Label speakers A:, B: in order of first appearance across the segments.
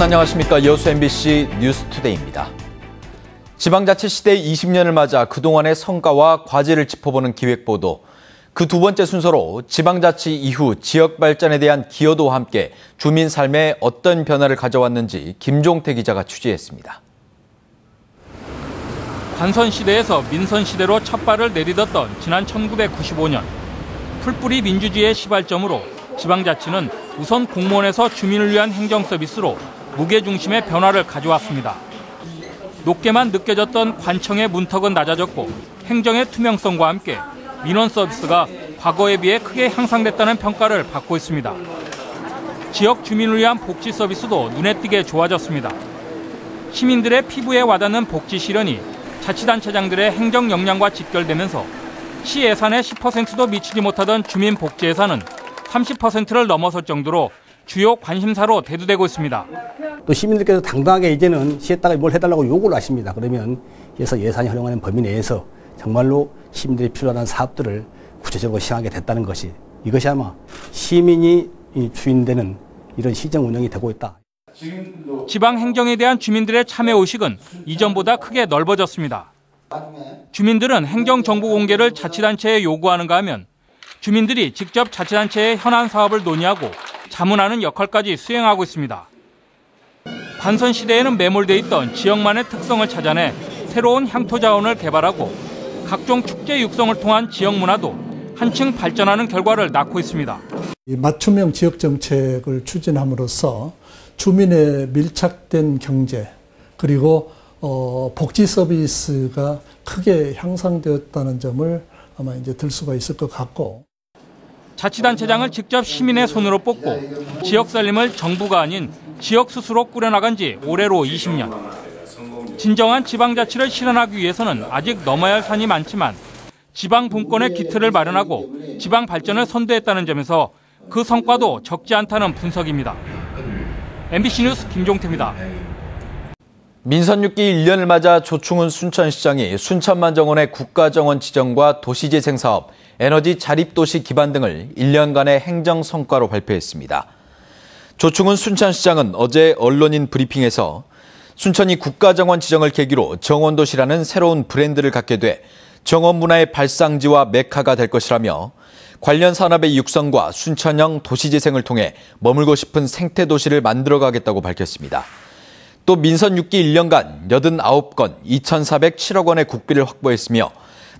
A: 안녕하십니까. 여수 MBC 뉴스투데이입니다. 지방자치 시대 20년을 맞아 그동안의 성과와 과제를 짚어보는 기획보도, 그 두 번째 순서로 지방자치 이후 지역 발전에 대한 기여도와 함께 주민 삶에 어떤 변화를 가져왔는지 김종태 기자가 취재했습니다.
B: 관선시대에서 민선시대로 첫 발을 내딛었던 지난 1995년, 풀뿌리 민주주의의 시발점으로 지방자치는 우선 공무원에서 주민을 위한 행정 서비스로 무게중심의 변화를 가져왔습니다. 높게만 느껴졌던 관청의 문턱은 낮아졌고 행정의 투명성과 함께 민원 서비스가 과거에 비해 크게 향상됐다는 평가를 받고 있습니다. 지역 주민을 위한 복지 서비스도 눈에 띄게 좋아졌습니다. 시민들의 피부에 와닿는 복지 실현이 자치단체장들의 행정 역량과 직결되면서 시 예산의 10%도 미치지 못하던 주민 복지 예산은 30%를 넘어설 정도로 주요 관심사로 대두되고 있습니다.
C: 또 시민들께서 당당하게 이제는 시에다가 뭘 해달라고 요구를 하십니다. 그러면 그래서 예산이 허용하는 범위 내에서 정말로 시민들이 필요한 사업들을 구체적으로 시행하게 됐다는 것이, 이것이 아마 시민이 주인되는 이런 시정 운영이 되고 있다.
B: 지방 행정에 대한 주민들의 참여 의식은 이전보다 크게 넓어졌습니다. 주민들은 행정 정보 공개를 자치단체에 요구하는가 하면 주민들이 직접 자치단체의 현안 사업을 논의하고 자문하는 역할까지 수행하고 있습니다. 관선 시대에는 매몰돼 있던 지역만의 특성을 찾아내 새로운 향토 자원을 개발하고 각종 축제 육성을 통한 지역 문화도 한층 발전하는 결과를 낳고 있습니다.
D: 맞춤형 지역 정책을 추진함으로써 주민의 밀착된 경제, 그리고 복지 서비스가 크게 향상되었다는 점을 아마 이제 들 수가 있을 것 같고.
B: 자치단체장을 직접 시민의 손으로 뽑고 지역 살림을 정부가 아닌 지역 스스로 꾸려나간 지 올해로 20년. 진정한 지방자치를 실현하기 위해서는 아직 넘어야 할 산이 많지만 지방 분권의 기틀을 마련하고 지방 발전을 선도했다는 점에서 그 성과도 적지 않다는 분석입니다. MBC 뉴스 김종태입니다.
A: 민선 6기 1년을 맞아 조충훈 순천시장이 순천만정원의 국가정원 지정과 도시재생 사업, 에너지 자립도시 기반 등을 1년간의 행정 성과로 발표했습니다. 조충훈 순천시장은 어제 언론인 브리핑에서 순천이 국가정원 지정을 계기로 정원도시라는 새로운 브랜드를 갖게 돼 정원 문화의 발상지와 메카가 될 것이라며 관련 산업의 육성과 순천형 도시재생을 통해 머물고 싶은 생태도시를 만들어가겠다고 밝혔습니다. 또 민선 6기 1년간 89건 2,407억 원의 국비를 확보했으며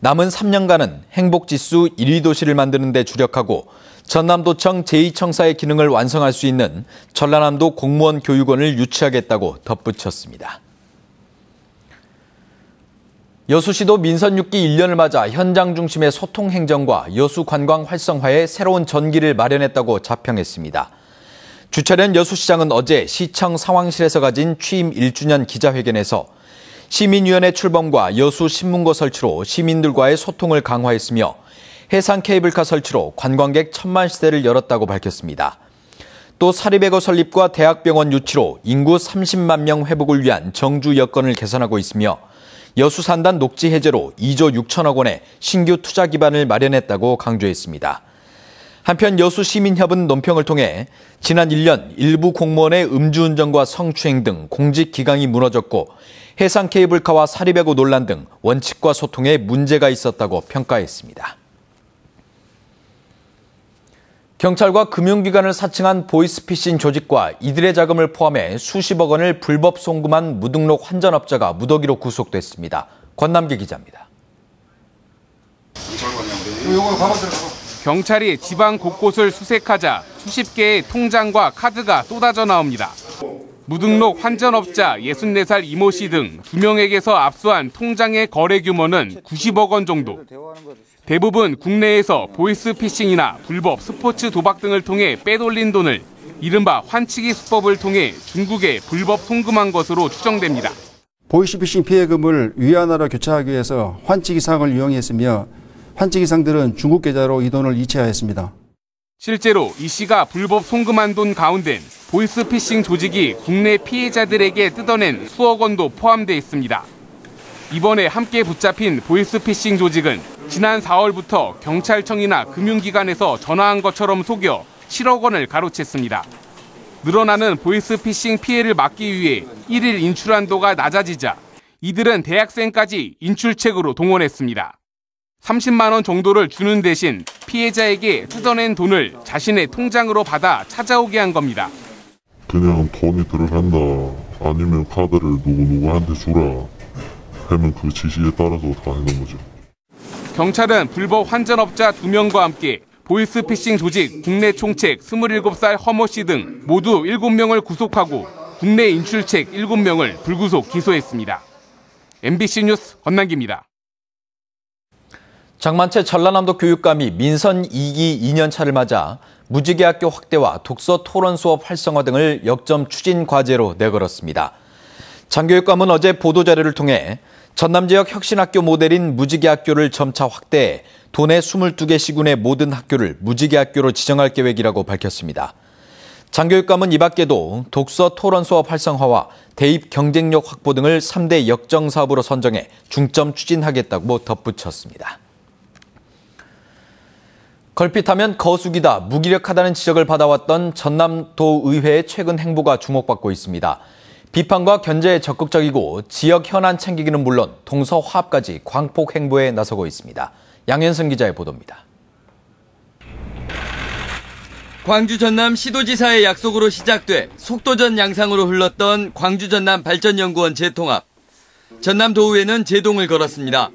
A: 남은 3년간은 행복지수 1위 도시를 만드는 데 주력하고 전남도청 제2청사의 기능을 완성할 수 있는 전라남도 공무원 교육원을 유치하겠다고 덧붙였습니다. 여수시도 민선 6기 1년을 맞아 현장 중심의 소통 행정과 여수 관광 활성화에 새로운 전기를 마련했다고 자평했습니다. 주철현 여수시장은 어제 시청 상황실에서 가진 취임 1주년 기자회견에서 시민위원회 출범과 여수 신문고 설치로 시민들과의 소통을 강화했으며 해상 케이블카 설치로 관광객 1000만 시대를 열었다고 밝혔습니다. 또 사립외고 설립과 대학병원 유치로 인구 30만 명 회복을 위한 정주 여건을 개선하고 있으며 여수 산단 녹지 해제로 2조 6천억 원의 신규 투자 기반을 마련했다고 강조했습니다. 한편 여수시민협은 논평을 통해 지난 1년 일부 공무원의 음주운전과 성추행 등 공직 기강이 무너졌고 해상 케이블카와 사립외고 논란 등 원칙과 소통에 문제가 있었다고 평가했습니다. 경찰과 금융기관을 사칭한 보이스피싱 조직과 이들의 자금을 포함해 수십억 원을 불법 송금한 무등록 환전업자가 무더기로 구속됐습니다. 권남기 기자입니다.
E: 경찰이 지방 곳곳을 수색하자 수십 개의 통장과 카드가 쏟아져 나옵니다. 무등록 환전업자 64살 이모 씨 등 2명에게서 압수한 통장의 거래 규모는 90억 원 정도. 대부분 국내에서 보이스피싱이나 불법 스포츠 도박 등을 통해 빼돌린 돈을 이른바 환치기 수법을 통해 중국에 불법 송금한 것으로 추정됩니다.
F: 보이스피싱 피해금을 위안화로 교체하기 위해서 환치기상을 이용했으며 환치기상들은 중국 계좌로 이 돈을 이체하였습니다.
E: 실제로 이 씨가 불법 송금한 돈 가운데 보이스피싱 조직이 국내 피해자들에게 뜯어낸 수억 원도 포함돼 있습니다. 이번에 함께 붙잡힌 보이스피싱 조직은 지난 4월부터 경찰청이나 금융기관에서 전화한 것처럼 속여 7억 원을 가로챘습니다. 늘어나는 보이스피싱 피해를 막기 위해 1일 인출 한도가 낮아지자 이들은 대학생까지 인출책으로 동원했습니다. 30만 원 정도를 주는 대신 피해자에게 뜯어낸 돈을 자신의 통장으로 받아 찾아오게 한 겁니다.
G: 그냥 돈이 들어간다, 아니면 카드를 누구누구한테 주라 하면 그 지시에 따라서 다 하는 거죠.
E: 경찰은 불법 환전업자 2명과 함께 보이스피싱 조직 국내 총책 27살 허모 씨 등 모두 7명을 구속하고 국내 인출책 7명을 불구속 기소했습니다. MBC 뉴스 권남기입니다.
A: 장만채 전라남도 교육감이 민선 2기 2년차를 맞아 무지개학교 확대와 독서 토론 수업 활성화 등을 역점 추진 과제로 내걸었습니다. 장 교육감은 어제 보도자료를 통해 전남 지역 혁신학교 모델인 무지개학교를 점차 확대해 도내 22개 시군의 모든 학교를 무지개학교로 지정할 계획이라고 밝혔습니다. 장 교육감은 이 밖에도 독서 토론 수업 활성화와 대입 경쟁력 확보 등을 3대 역정 사업으로 선정해 중점 추진하겠다고 덧붙였습니다. 걸핏하면 거수기다, 무기력하다는 지적을 받아왔던 전남도의회의 최근 행보가 주목받고 있습니다. 비판과 견제에 적극적이고 지역 현안 챙기기는 물론 동서 화합까지 광폭 행보에 나서고 있습니다. 양현승 기자의 보도입니다.
H: 광주 전남 시도지사의 약속으로 시작돼 속도전 양상으로 흘렀던 광주 전남 발전연구원 재통합. 전남도의회는 제동을 걸었습니다.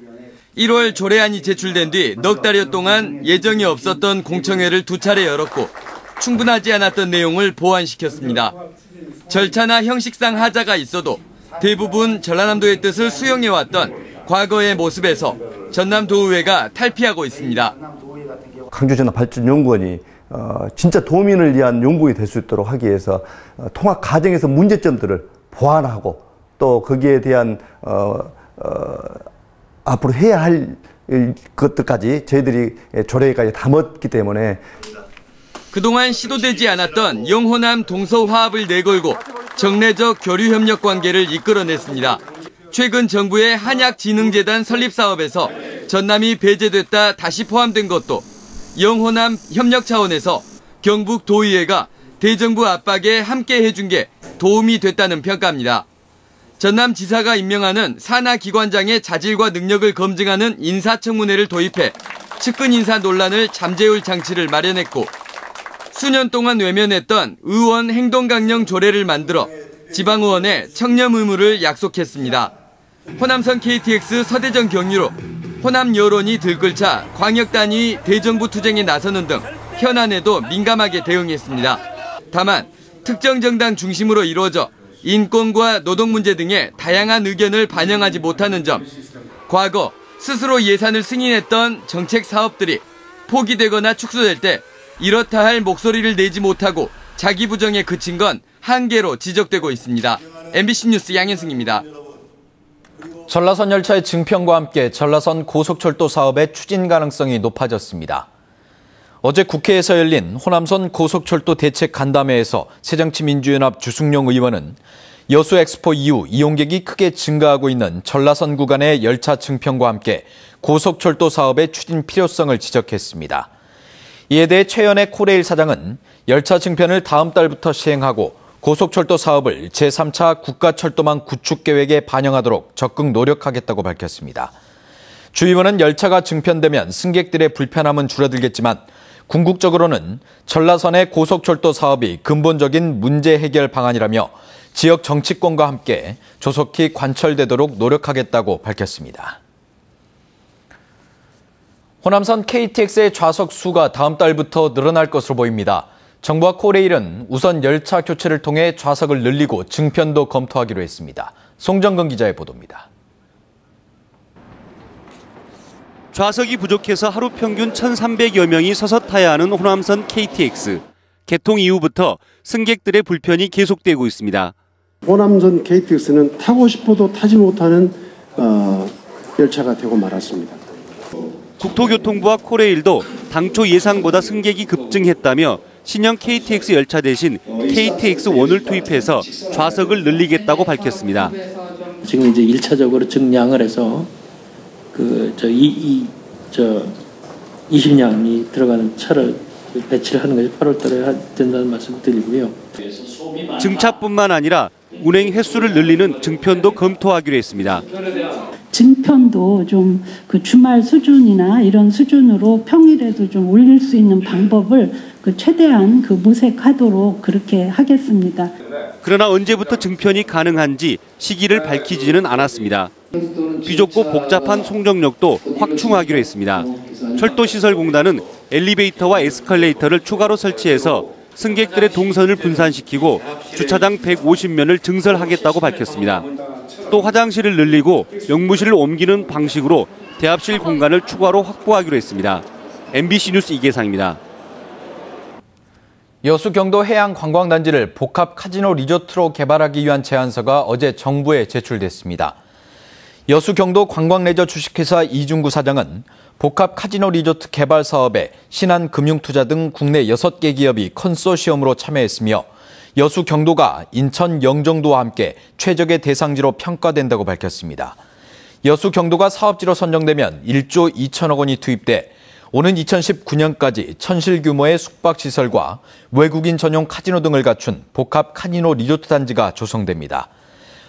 H: 1월 조례안이 제출된 뒤 넉 달여 동안 예정이 없었던 공청회를 2차례 열었고 충분하지 않았던 내용을 보완시켰습니다. 절차나 형식상 하자가 있어도 대부분 전라남도의 뜻을 수용해왔던 과거의 모습에서 전남도의회가 탈피하고 있습니다.
I: 광주 전남 발전연구원이 진짜 도민을 위한 연구가 될 수 있도록 하기 위해서 통합 과정에서 문제점들을 보완하고 또 거기에 대한 앞으로 해야 할 것들까지 저희들이 조례까지 담았기 때문에
H: 그동안 시도되지 않았던 영호남 동서화합을 내걸고 정례적 교류협력 관계를 이끌어냈습니다. 최근 정부의 한약진흥재단 설립 사업에서 전남이 배제됐다 다시 포함된 것도 영호남 협력 차원에서 경북도의회가 대정부 압박에 함께 해준 게 도움이 됐다는 평가입니다. 전남지사가 임명하는 산하기관장의 자질과 능력을 검증하는 인사청문회를 도입해 측근 인사 논란을 잠재울 장치를 마련했고 수년 동안 외면했던 의원 행동강령 조례를 만들어 지방의원의 청렴 의무를 약속했습니다. 호남선 KTX 서대전 경유로 호남 여론이 들끓자 광역단위 대정부 투쟁에 나서는 등 현안에도 민감하게 대응했습니다. 다만 특정 정당 중심으로 이루어져 인권과 노동 문제 등의 다양한 의견을 반영하지 못하는 점, 과거 스스로 예산을 승인했던 정책 사업들이 포기되거나 축소될 때 이렇다 할 목소리를 내지 못하고 자기 부정에 그친 건 한계로 지적되고 있습니다. MBC 뉴스 양현승입니다.
A: 전라선 열차의 증편과 함께 전라선 고속철도 사업의 추진 가능성이 높아졌습니다. 어제 국회에서 열린 호남선 고속철도 대책 간담회에서 새정치민주연합 주승용 의원은 여수 엑스포 이후 이용객이 크게 증가하고 있는 전라선 구간의 열차 증편과 함께 고속철도 사업의 추진 필요성을 지적했습니다. 이에 대해 최연의 코레일 사장은 열차 증편을 다음 달부터 시행하고 고속철도 사업을 제3차 국가철도망 구축 계획에 반영하도록 적극 노력하겠다고 밝혔습니다. 주 의원은 열차가 증편되면 승객들의 불편함은 줄어들겠지만 궁극적으로는 전라선의 고속철도 사업이 근본적인 문제 해결 방안이라며 지역 정치권과 함께 조속히 관철되도록 노력하겠다고 밝혔습니다. 호남선 KTX의 좌석 수가 다음 달부터 늘어날 것으로 보입니다. 정부와 코레일은 우선 열차 교체를 통해 좌석을 늘리고 증편도 검토하기로 했습니다. 송정근 기자의 보도입니다.
J: 좌석이 부족해서 하루 평균 1,300여 명이 서서 타야 하는 호남선 KTX. 개통 이후부터 승객들의 불편이 계속되고 있습니다.
K: 호남선 KTX는 타고 싶어도 타지 못하는 열차가 되고 말았습니다.
J: 국토교통부와 코레일도 당초 예상보다 승객이 급증했다며 신형 KTX 열차 대신 KTX1을 투입해서 좌석을 늘리겠다고 밝혔습니다.
L: 지금 이제 1차적으로 증량을 해서 20량이 들어가는 차를 배치를 하는 것이 8월 달에 된다는 말씀을 드리고요.
J: 증차뿐만 아니라 운행 횟수를 늘리는 증편도 검토하기로 했습니다.
M: 증편도 좀 그 주말 수준이나 이런 수준으로 평일에도 좀 올릴 수 있는 방법을 최대한 모색하도록 그렇게 하겠습니다.
J: 그러나 언제부터 증편이 가능한지 시기를 밝히지는 않았습니다. 비좁고 복잡한 송정역도 확충하기로 했습니다. 철도시설공단은 엘리베이터와 에스컬레이터를 추가로 설치해서 승객들의 동선을 분산시키고 주차장 150면을 증설하겠다고 밝혔습니다. 또 화장실을 늘리고 영무실을 옮기는 방식으로 대합실 공간을 추가로 확보하기로 했습니다. MBC 뉴스 이계상입니다.
A: 여수 경도 해양관광단지를 복합 카지노 리조트로 개발하기 위한 제안서가 어제 정부에 제출됐습니다. 여수 경도 관광레저 주식회사 이중구 사장은 복합 카지노 리조트 개발 사업에 신한금융투자 등 국내 6개 기업이 컨소시엄으로 참여했으며 여수 경도가 인천 영종도와 함께 최적의 대상지로 평가된다고 밝혔습니다. 여수 경도가 사업지로 선정되면 1조 2천억 원이 투입돼 오는 2019년까지 천실 규모의 숙박시설과 외국인 전용 카지노 등을 갖춘 복합 카지노 리조트 단지가 조성됩니다.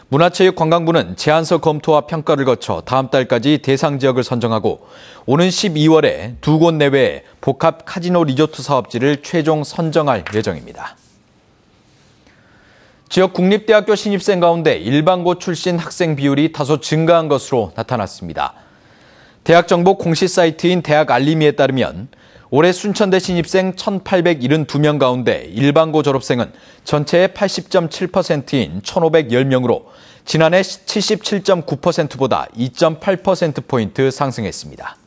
A: 문화체육관광부는 제안서 검토와 평가를 거쳐 다음 달까지 대상 지역을 선정하고 오는 12월에 2곳 내외의 복합 카지노 리조트 사업지를 최종 선정할 예정입니다. 지역 국립대학교 신입생 가운데 일반고 출신 학생 비율이 다소 증가한 것으로 나타났습니다. 대학정보 공시 사이트인 대학알림이에 따르면 올해 순천대 신입생 1,872명 가운데 일반고 졸업생은 전체의 80.7%인 1,510명으로 지난해 77.9%보다 2.8%포인트 상승했습니다.